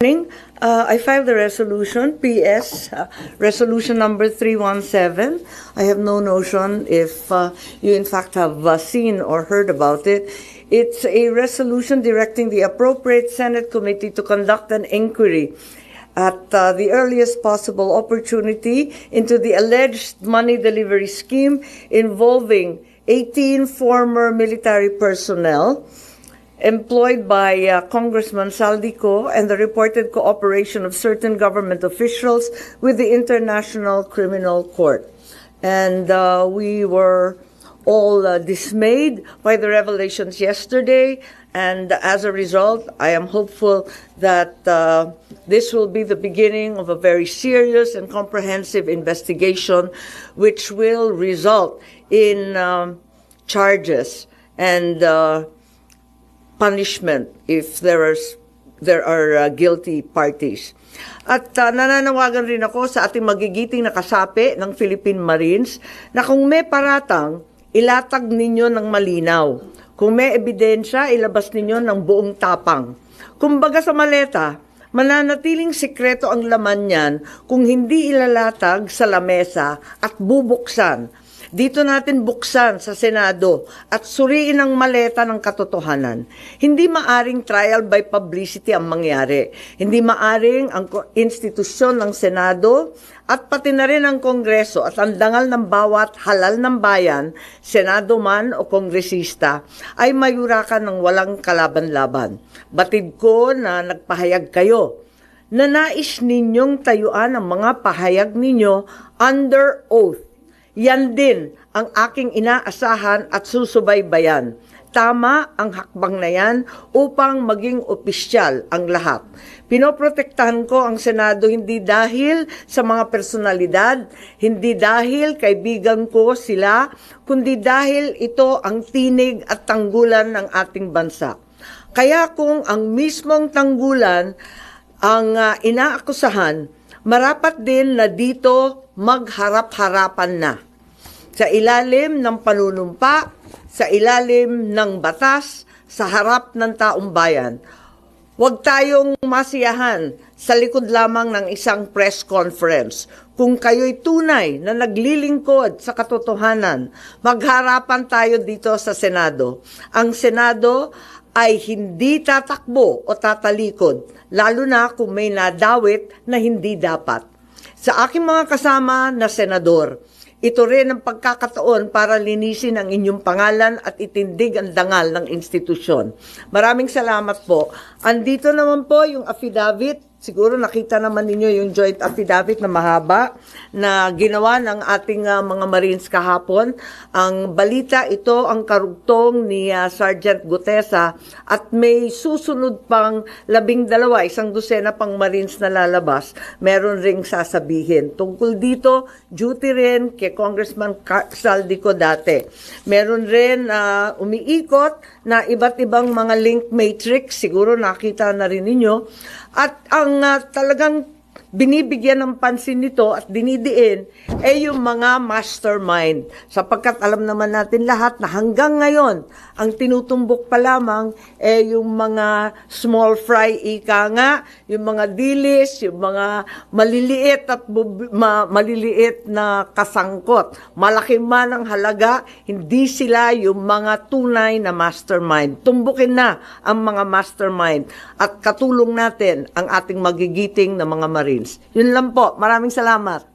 I filed a resolution, PS, resolution number 317. I have no notion if you in fact have seen or heard about it. It's a resolution directing the appropriate Senate committee to conduct an inquiry at the earliest possible opportunity into the alleged money delivery scheme involving 18 former military personnel employed by Congressman Saldico and the reported cooperation of certain government officials with the International Criminal Court. And we were all dismayed by the revelations yesterday, and as a result, I am hopeful that this will be the beginning of a very serious and comprehensive investigation which will result in charges and punishment if there are guilty parties. At nananawagan rin ako sa ating magigiting na kasapi ng Philippine Marines na kung may paratang, ilatag ninyo ng malinaw. Kung may ebidensya, ilabas ninyo ng buong tapang. Kumbaga sa maleta, mananatiling sikreto ang laman niyan kung hindi ilalatag sa lamesa at bubuksan. Dito natin buksan sa Senado at suriin ang maleta ng katotohanan. Hindi maaring trial by publicity ang mangyari. Hindi maaring ang institusyon ng Senado at pati na rin ang Kongreso at ang dangal ng bawat halal ng bayan, Senado man o Kongresista, ay mayurakan ng walang kalaban-laban. Batid ko na nagpahayag kayo na nais ninyong tayuan ang mga pahayag ninyo under oath. Yan din ang aking inaasahan at susubaybayan. Tama ang hakbang na yan upang maging opisyal ang lahat. Pinoprotektahan ko ang Senado hindi dahil sa mga personalidad, hindi dahil kaibigan ko sila, kundi dahil ito ang tinig at tanggulan ng ating bansa. Kaya kung ang mismong tanggulan ang inaakusahan, marapat din na dito magharap-harapan na. Sa ilalim ng panunumpa, sa ilalim ng batas, sa harap ng taong bayan. Huwag tayong masiyahan sa likod lamang ng isang press conference. Kung kayo'y tunay na naglilingkod sa katotohanan, magharapan tayo dito sa Senado. Ang Senado ay hindi tatakbo o tatalikod, lalo na kung may nadawit na hindi dapat. Sa aking mga kasama na senador, ito rin ang pagkakataon para linisin ang inyong pangalan at itindig ang dangal ng institusyon. Maraming salamat po. Andito naman po yung affidavit. Siguro nakita naman ninyo yung joint affidavit na mahaba na ginawa ng ating mga Marines kahapon. Ang balita ito ang karugtong ni Sergeant Gutesa at may susunod pang 12, isang dosena pang Marines na lalabas. Meron ring sasabihin. Tungkol dito, duty rin kay Congressman Saldico dati. Meron rin umiikot na iba't ibang mga link matrix. Siguro nakita na rin ninyo. At ang talagang binibigyan ng pansin nito at dinidiin ay yung mga mastermind. Sapagkat alam naman natin lahat na hanggang ngayon, ang tinutumbok pa lamang ay yung mga small fry ika nga, yung mga dilis, yung mga maliliit at maliliit na kasangkot. Malaki man ang halaga, hindi sila yung mga tunay na mastermind. Tumbukin na ang mga mastermind at katulong natin ang ating magigiting na mga Marines. Yun lang po. Maraming salamat.